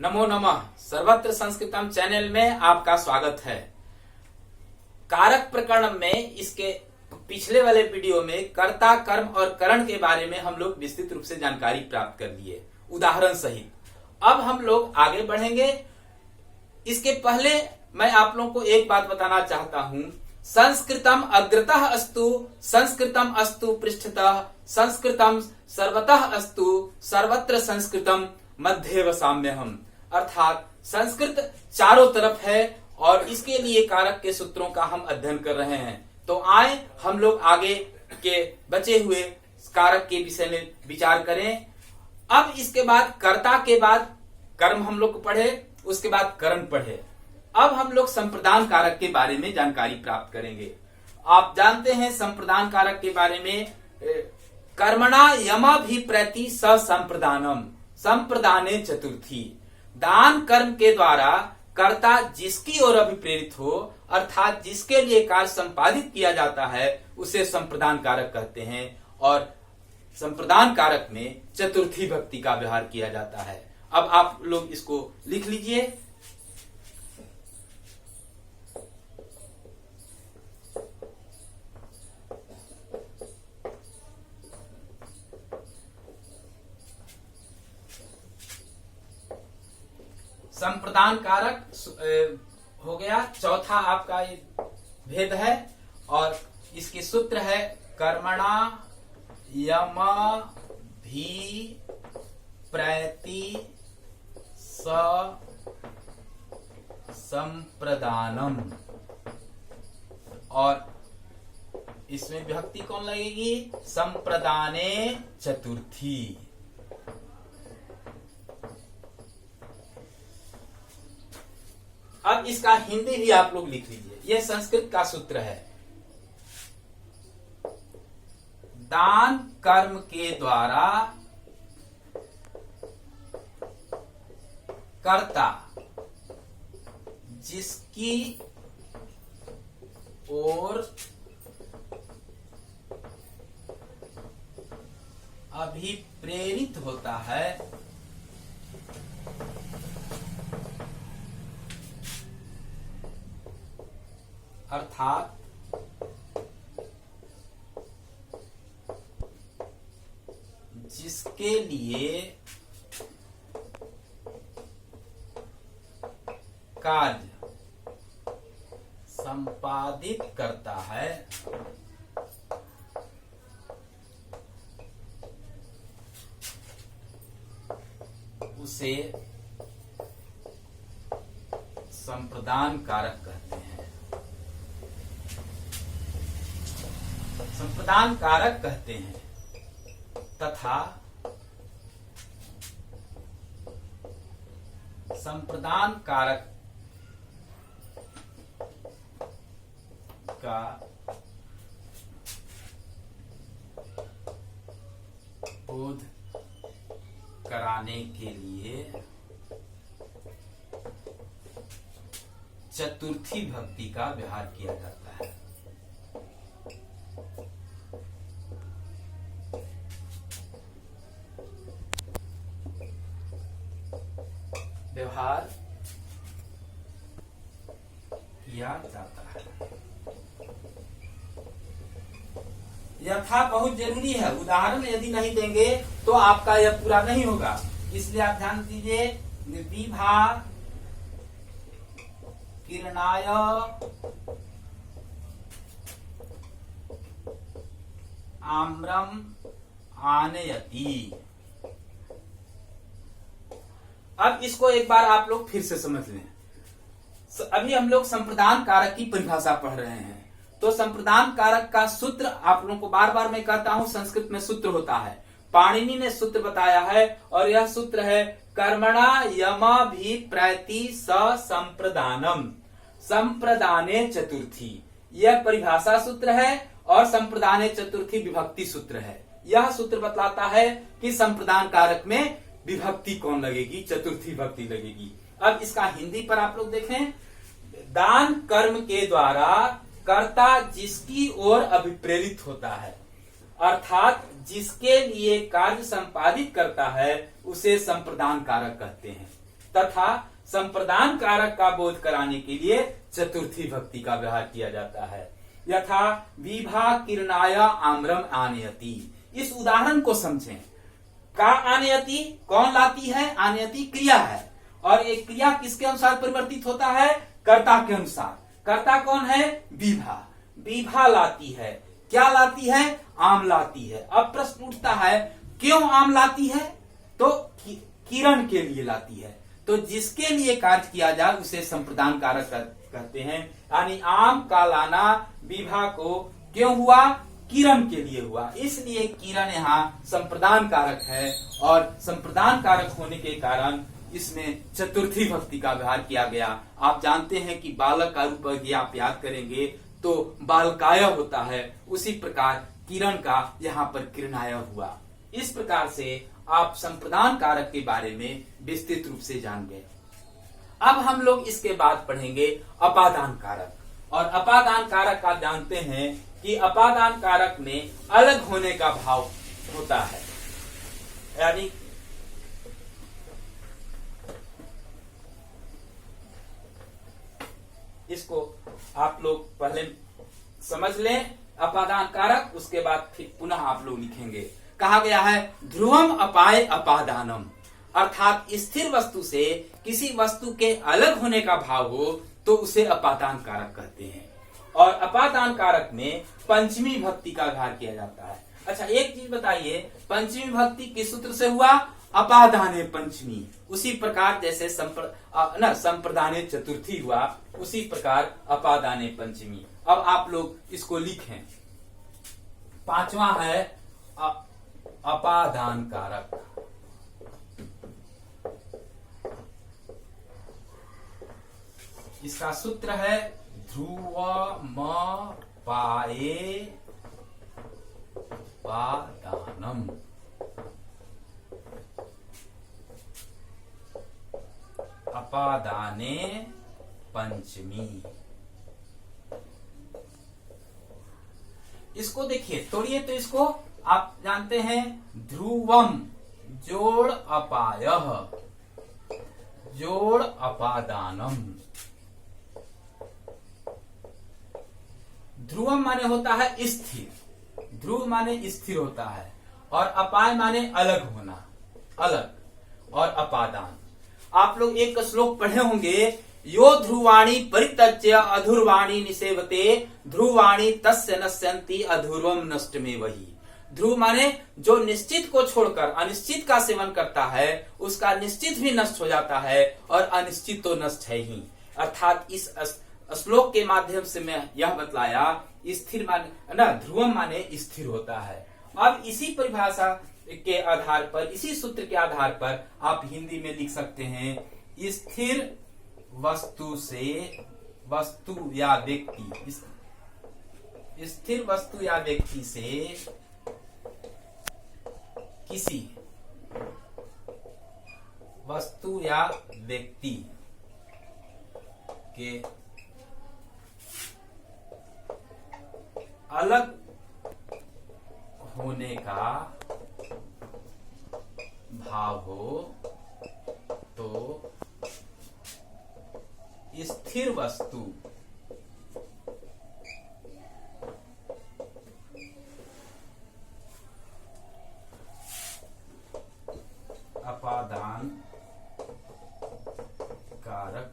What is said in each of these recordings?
नमो नमः। सर्वत्र संस्कृतम चैनल में आपका स्वागत है। कारक प्रकरण में इसके पिछले वाले वीडियो में कर्ता, कर्म और करण के बारे में हम लोग विस्तृत रूप से जानकारी प्राप्त कर लिए उदाहरण सहित। अब हम लोग आगे बढ़ेंगे। इसके पहले मैं आप लोगों को एक बात बताना चाहता हूं। संस्कृतम अग्रतः अस्तु, संस्कृतम अस्तु पृष्ठतः, संस्कृतम सर्वतः अस्तु, सर्वत्र संस्कृतम मध्येव साम्यहम्। अर्थात संस्कृत चारों तरफ है और इसके लिए कारक के सूत्रों का हम अध्ययन कर रहे हैं। तो आए हम लोग आगे के बचे हुए कारक के विषय में विचार करें। अब इसके बाद कर्ता के बाद कर्म हम लोग पढ़े, उसके बाद करण पढ़े। अब हम लोग संप्रदान कारक के बारे में जानकारी प्राप्त करेंगे। आप जानते हैं संप्रदान कारक के बारे में, कर्मणा यमाभिप्रति संप्रदानम, संप्रदाने चतुर्थी। दान कर्म के द्वारा कर्ता जिसकी ओर अभिप्रेरित हो, अर्थात जिसके लिए कार्य संपादित किया जाता है, उसे संप्रदान कारक कहते हैं। और संप्रदान कारक में चतुर्थी भक्ति का व्यवहार किया जाता है। अब आप लोग इसको लिख लीजिए। संप्रदान कारक हो गया। चौथा आपका ये भेद है और इसके सूत्र है कर्मणा यम भी प्रति संप्रदानम। और इसमें विभक्ति कौन लगेगी? संप्रदाने चतुर्थी। अब इसका हिंदी भी आप लोग लिख लीजिए। यह संस्कृत का सूत्र है। दान कर्म के द्वारा कर्ता जिसकी ओर अभिप्रेरित होता है, अर्थात जिसके लिए कार्य संपादित करता है, उसे संप्रदान कारक कहते हैं। संप्रदान कारक कहते हैं तथा संप्रदान कारक का बोध कराने के लिए चतुर्थी भक्ति का व्यवहार किया जाता है। व्यवहार किया जाता है। यथा बहुत जरूरी है। उदाहरण यदि नहीं देंगे तो आपका यह पूरा नहीं होगा। इसलिए आप ध्यान दीजिए। विभा किरणाय आम्रम आनयति। अब इसको एक बार आप लोग फिर से समझ लें। अभी हम लोग संप्रदान कारक की परिभाषा पढ़ रहे हैं। तो संप्रदान कारक का सूत्र आप लोगों को बार बार मैं कहता हूं, संस्कृत में सूत्र होता है। पाणिनि ने सूत्र बताया है और यह सूत्र है कर्मणा यमाभिप्रति संप्रदानम, संप्रदाने चतुर्थी। यह परिभाषा सूत्र है और संप्रदाने चतुर्थी विभक्ति सूत्र है। यह सूत्र बतलाता है कि संप्रदान कारक में विभक्ति कौन लगेगी? चतुर्थी भक्ति लगेगी। अब इसका हिंदी पर आप लोग देखें। दान कर्म के द्वारा कर्ता जिसकी ओर अभिप्रेरित होता है, अर्थात जिसके लिए कार्य संपादित करता है, उसे संप्रदान कारक कहते हैं। तथा संप्रदान कारक का बोध कराने के लिए चतुर्थी भक्ति का व्यवहार किया जाता है। यथा विभा किरणाय आम्रम आनयति। इस उदाहरण को समझें। का आनयति कौन लाती है? आनयति क्रिया है, और एक क्रिया किसके अनुसार परिवर्तित होता है? कर्ता के अनुसार। कर्ता कौन है? विभा। विभा लाती है। क्या लाती है? आम लाती है। अब प्रश्न उठता है क्यों आम लाती है? तो किरण के लिए लाती है। तो जिसके लिए कार्य किया जाए उसे संप्रदान कारक कहते हैं। यानी आम का लाना विभा को क्यों हुआ? किरण के लिए हुआ, इसलिए किरण यहाँ संप्रदान कारक है, और संप्रदान कारक होने के कारण इसमें चतुर्थी भक्ति का व्यवहार किया गया। आप जानते हैं कि बालक का रूप यदि आप याद करेंगे तो बालकाय होता है, उसी प्रकार किरण का यहाँ पर किरणाय हुआ। इस प्रकार से आप संप्रदान कारक के बारे में विस्तृत रूप से जान गए। अब हम लोग इसके बाद पढ़ेंगे अपादान कारक। और अपादान कारक आप जानते हैं कि अपादान कारक में अलग होने का भाव होता है, यानी इसको आप लोग पहले समझ लें अपादान कारक, उसके बाद फिर पुनः आप लोग लिखेंगे। कहा गया है ध्रुवम अपाय अपादानम, अर्थात स्थिर वस्तु से किसी वस्तु के अलग होने का भाव हो तो उसे अपादान कारक कहते हैं। और अपादान कारक में पंचमी भक्ति का व्यवहार किया जाता है। अच्छा, एक चीज बताइए, पंचमी भक्ति किस सूत्र से हुआ? अपादाने पंचमी। उसी प्रकार जैसे संप्रदाने चतुर्थी हुआ, उसी प्रकार अपादाने पंचमी। अब आप लोग इसको लिखें। पांचवा है अपादान कारक। इसका सूत्र है ध्रुवम पाये पादानम। अपादाने पंचमी। इसको देखिए, तोड़िए तो इसको। आप जानते हैं ध्रुवम जोड़ अपायः जोड़ अपादानम। ध्रुवम माने होता है स्थिर, ध्रुव माने स्थिर होता है, और अपाय माने अलग होना, अलग, और अपादान। आप लोग एक श्लोक पढ़े होंगे, यो ध्रुवाणी परित्यज्य अधुर्वाणी निसेवते ध्रुवाणी तस्य नश्यन्ति अधुर्वम नष्ट में वही। ध्रुव माने जो निश्चित को छोड़कर अनिश्चित का सेवन करता है उसका निश्चित भी नष्ट हो जाता है, और अनिश्चित तो नष्ट है ही। अर्थात इस श्लोक के माध्यम से मैं यह बतलाया स्थिर माने ना, ध्रुवम माने स्थिर होता है। अब इसी परिभाषा के आधार पर, इसी सूत्र के आधार पर आप हिंदी में लिख सकते हैं, स्थिर वस्तु से वस्तु या व्यक्ति, स्थिर वस्तु या व्यक्ति से किसी वस्तु या व्यक्ति के अलग होने का भाव हो तो स्थिर वस्तु अपादान कारक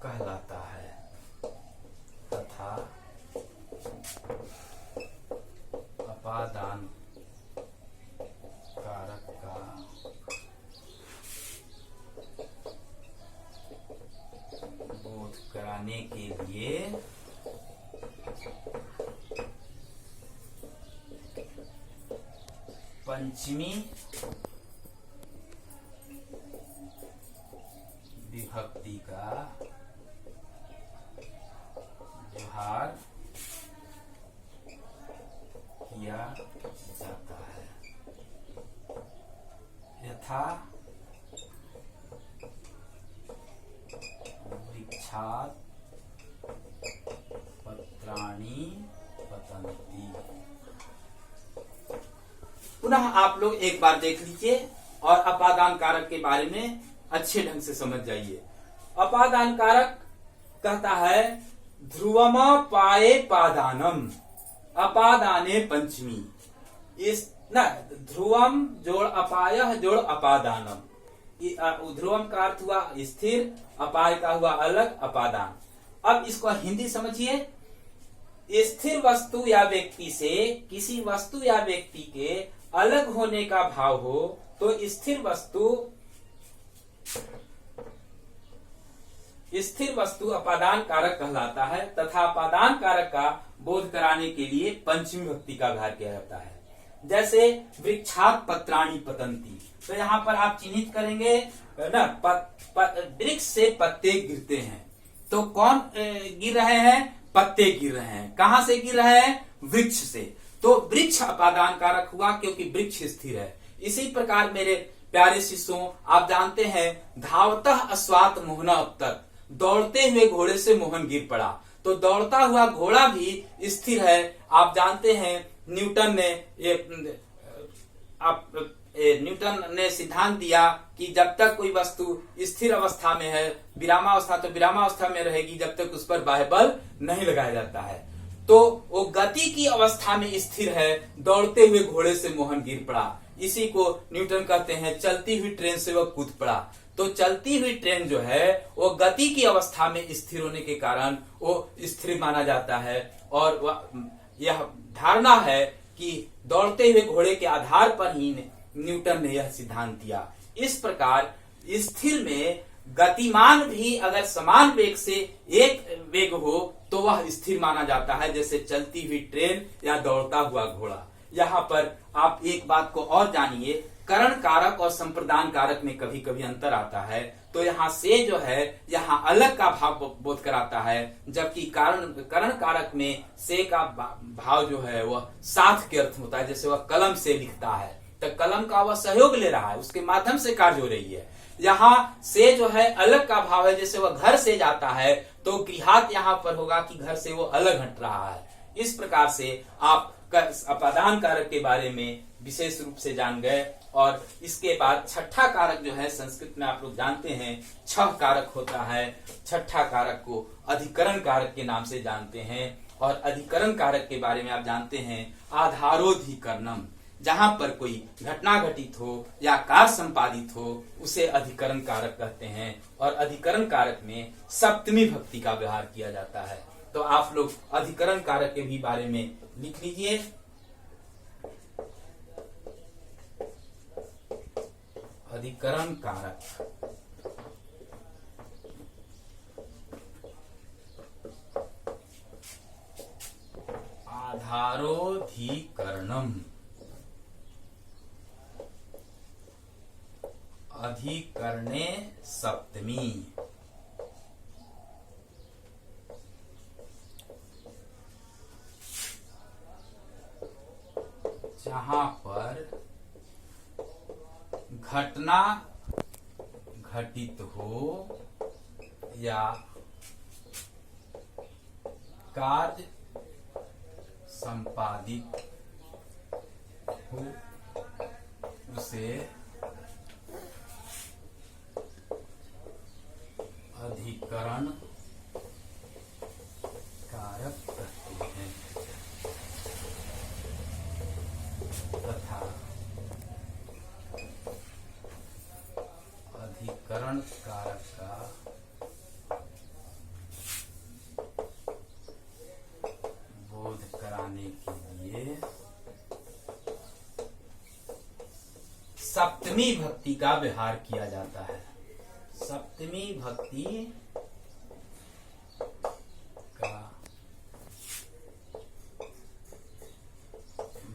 कहलाता है, तथा अपादान कारक का बोध कराने के लिए पंचमी विभक्ति का व्यवहार किया जाता है। यथा वृक्षात् पत्राणि पतन्ति। पुनः आप लोग एक बार देख लीजिए और अपादान कारक के बारे में अच्छे ढंग से समझ जाइए। अपादान कारक कहता है ध्रुवमापाये पादानम अपादाने पंचमी। इस न ध्रुवम जोड़ अपायः जोड़ अपादानम। ध्रुवम का अर्थ हुआ स्थिर, अपाय का हुआ अलग, अपादान। अब इसको हिंदी समझिए। स्थिर वस्तु या व्यक्ति से किसी वस्तु या व्यक्ति के अलग होने का भाव हो तो स्थिर वस्तु अपादान कारक कहलाता है तथा अपादान कारक का बोध कराने के लिए पंचमी भक्ति का व्यवहार किया जाता है। जैसे वृक्षात पत्राणि पतंती, तो यहाँ पर आप चिन्हित करेंगे ना, वृक्ष से पत्ते गिरते हैं। तो कौन गिर रहे हैं? पत्ते गिर रहे हैं। कहां से गिर रहे हैं? वृक्ष से। तो वृक्ष अपादान कारक हुआ क्योंकि वृक्ष स्थिर है। इसी प्रकार मेरे प्यारे शिष्यों, आप जानते हैं धावतः अश्वात मोहना अबतक, दौड़ते हुए घोड़े से मोहन गिर पड़ा। तो दौड़ता हुआ घोड़ा भी स्थिर है। आप जानते हैं न्यूटन ने सिद्धांत दिया कि जब तक कोई वस्तु स्थिर अवस्था में है, विरामावस्था तो विरामावस्था में रहेगी जब तक उस पर बाह्य बल नहीं लगाया जाता है। तो वो गति की अवस्था में स्थिर है, दौड़ते हुए घोड़े से मोहन गिर पड़ा। इसी को न्यूटन कहते हैं चलती हुई ट्रेन से वह कूद पड़ा। तो चलती हुई ट्रेन जो है वो गति की अवस्था में स्थिर होने के कारण वो स्थिर माना जाता है। और यह धारणा है कि दौड़ते हुए घोड़े के आधार पर ही न्यूटन ने यह सिद्धांत दिया। इस प्रकार स्थिर में गतिमान भी अगर समान वेग से एक वेग हो तो वह स्थिर माना जाता है, जैसे चलती हुई ट्रेन या दौड़ता हुआ घोड़ा। यहाँ पर आप एक बात को और जानिए, करण कारक और संप्रदान कारक में कभी कभी अंतर आता है। तो यहाँ से जो है यहाँ अलग का भाव बोध कराता है, जबकि करण कारक में से का भाव जो है वह साथ के अर्थ होता है। जैसे वह कलम से लिखता है तो कलम का वह सहयोग ले रहा है, उसके माध्यम से कार्य हो रही है। यहाँ से जो है अलग का भाव है, जैसे वह घर से जाता है तो गृहात यहाँ पर होगा कि घर से वो अलग हट रहा है। इस प्रकार से आप अपादान कारक के बारे में विशेष रूप से जान गए। और इसके बाद छठा कारक जो है संस्कृत में आप लोग जानते हैं 6 कारक होता है। छठा कारक को अधिकरण कारक के नाम से जानते हैं। और अधिकरण कारक के बारे में आप जानते हैं आधारोधिकरणम, जहां पर कोई घटना घटित हो या कार्य संपादित हो उसे अधिकरण कारक कहते हैं। और अधिकरण कारक में सप्तमी भक्ति का व्यवहार किया जाता है। तो आप लोग अधिकरण कारक के भी बारे में लिख लीजिए। अधिकरण कारक आधारोधिकरणम, अधिकरणे सप्तमी। जहां पर घटना घटित हो या कार्य संपादित हो उसे अधिकरण कारक कहते हैं तथा अधिकरण कारक का बोध कराने के लिए सप्तमी भक्ति का व्यवहार किया जाता है। सप्तमी भक्ति का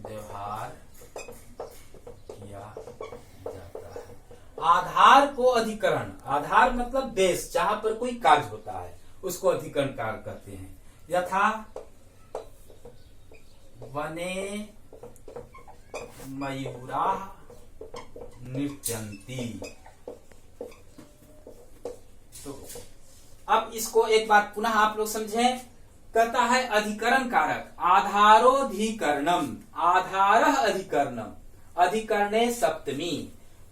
व्यवहार किया जाता है। आधार को अधिकरण, आधार मतलब बेस, जहां पर कोई कार्य होता है उसको अधिकरण कार्य कहते हैं। यथा वने मयूरा नृत्यन्ति। तो अब इसको एक बात पुनः आप लोग समझें। कहता है अधिकरण कारक आधारोधिकरणम, आधारः अधिकरणम, अधिकरणे सप्तमी।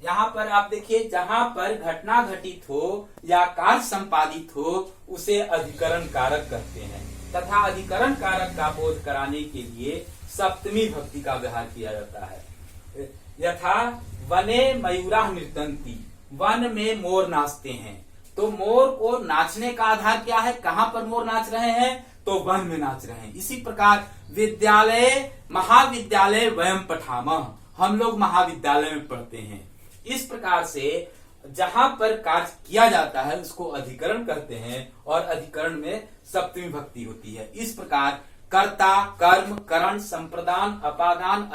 यहाँ पर आप देखिए, जहां पर घटना घटित हो या कार्य संपादित हो उसे अधिकरण कारक कहते हैं, तथा अधिकरण कारक का बोध कराने के लिए सप्तमी भक्ति का व्यवहार किया जाता है। यथा वने मयूरा नृत्यंती, वन में मोर नाचते हैं, तो मोर को नाचने का आधार क्या है, कहां पर मोर नाच रहे हैं, तो वन में नाच रहे हैं। इसी प्रकार विद्यालय महाविद्यालय वयम पठामः, हम लोग महाविद्यालय में पढ़ते हैं। इस प्रकार से जहां पर कार्य किया जाता है उसको अधिकरण कहते हैं और अधिकरण में सप्तमी भक्ति होती है। इस प्रकार कर्ता, कर्म, करण, संप्रदान, अपादान,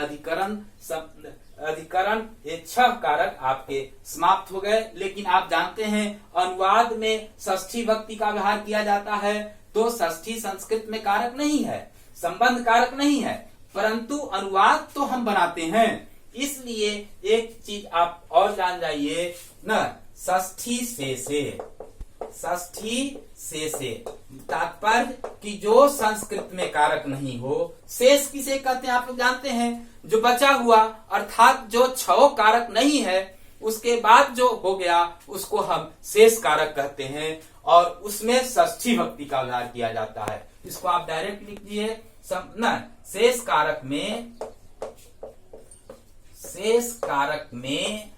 अधिकरण ये 6 कारक आपके समाप्त हो गए। लेकिन आप जानते हैं अनुवाद में षष्ठी भक्ति का व्यवहार किया जाता है, तो षष्ठी संस्कृत में कारक नहीं है, संबंध कारक नहीं है, परंतु अनुवाद तो हम बनाते हैं। इसलिए एक चीज आप और जान जाइए न, षष्ठी से तात्पर्य कि जो संस्कृत में कारक नहीं हो। शेष किसे कहते हैं आप लोग जानते हैं, जो बचा हुआ अर्थात जो 6 कारक नहीं है उसके बाद जो हो गया उसको हम शेष कारक कहते हैं और उसमें षष्ठी भक्ति का व्यवहार किया जाता है। इसको आप डायरेक्ट लिख दिए न, शेष कारक में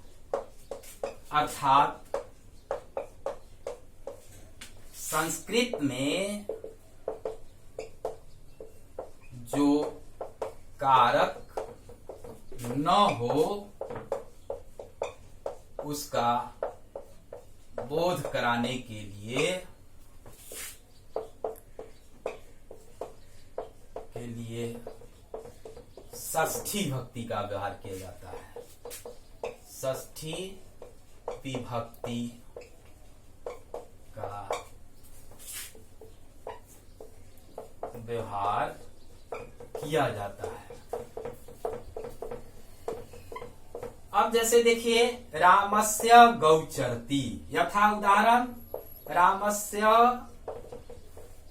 अर्थात संस्कृत में जो कारक न हो उसका बोध कराने के लिए षष्ठी भक्ति का व्यवहार किया जाता है। षष्ठी विभक्ति का व्यवहार किया जाता है। अब जैसे देखिए, रामस्य गौ चरति, यथा उदाहरण रामस्य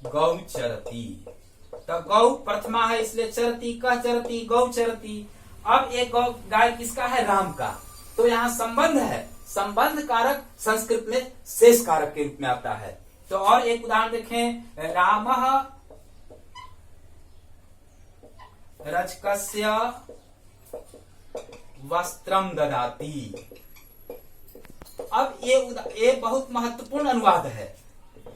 गौ चरति, तो गौ प्रथमा है इसलिए चरती, कह चरती, गौ चरती। अब एक गौ गाय किसका है, राम का, तो यहाँ संबंध है, संबंध कारक संस्कृत में शेष कारक के रूप में आता है। तो और एक उदाहरण देखें, रामः रजकस्य वस्त्रम ददाति। अब ये बहुत महत्वपूर्ण अनुवाद है।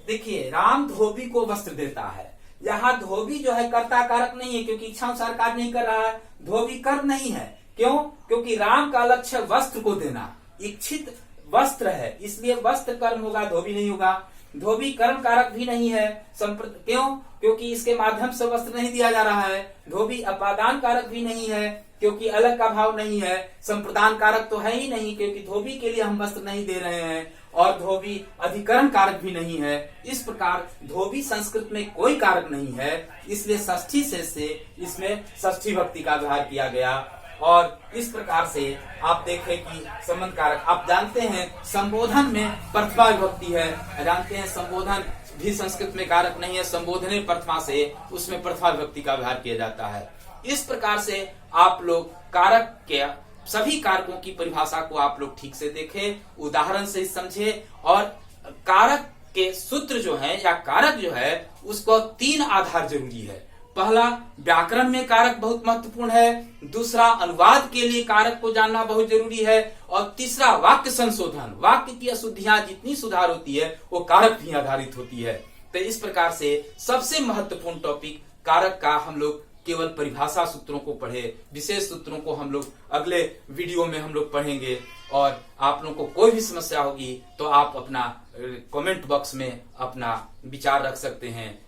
देखिए, राम धोबी को वस्त्र देता है, यहाँ धोबी जो है कर्ता कारक नहीं है क्योंकि इच्छानुसार कार्य नहीं कर रहा है, धोबी कर्म नहीं है। क्यों? क्योंकि राम का लक्ष्य वस्त्र को देना, इच्छित वस्त्र है, इसलिए वस्त्र कर्म होगा, धोबी नहीं होगा। धोबी कर्म कारक भी नहीं है, क्यों? क्योंकि इसके माध्यम से वस्त्र नहीं दिया जा रहा है। धोबी अपादान कारक भी नहीं है क्योंकि अलग का भाव नहीं है। संप्रदान कारक तो है ही नहीं क्योंकि धोबी के लिए हम वस्त्र नहीं दे रहे हैं, और धोबी अधिकरण कारक भी नहीं है। इस प्रकार धोबी संस्कृत में कोई कारक नहीं है, इसलिए षष्ठी से इसमें षष्ठी भक्ति का व्यवहार किया गया। और इस प्रकार से आप देखें कि संबंध कारक, आप जानते हैं संबोधन में प्रथमा विभक्ति है, जानते हैं संबोधन भी संस्कृत में कारक नहीं है, संबोधने प्रथमा से उसमें प्रथमा विभक्ति का व्यवहार किया जाता है। इस प्रकार से आप लोग कारक के सभी कारकों की परिभाषा को आप लोग ठीक से देखें, उदाहरण से समझे, और कारक के सूत्र जो है या कारक जो है उसको 3 आधार जरूरी है। पहला, व्याकरण में कारक बहुत महत्वपूर्ण है, दूसरा अनुवाद के लिए कारक को जानना बहुत जरूरी है, और तीसरा वाक्य संशोधन, वाक्य की अशुद्धियां जितनी सुधार होती है वो कारक भी आधारित होती है। तो इस प्रकार से सबसे महत्वपूर्ण टॉपिक कारक का हम लोग केवल परिभाषा सूत्रों को पढ़े, विशेष सूत्रों को हम लोग अगले वीडियो में हम लोग पढ़ेंगे। और आप लोगों को कोई भी समस्या होगी तो आप अपना कमेंट बॉक्स में अपना विचार रख सकते हैं।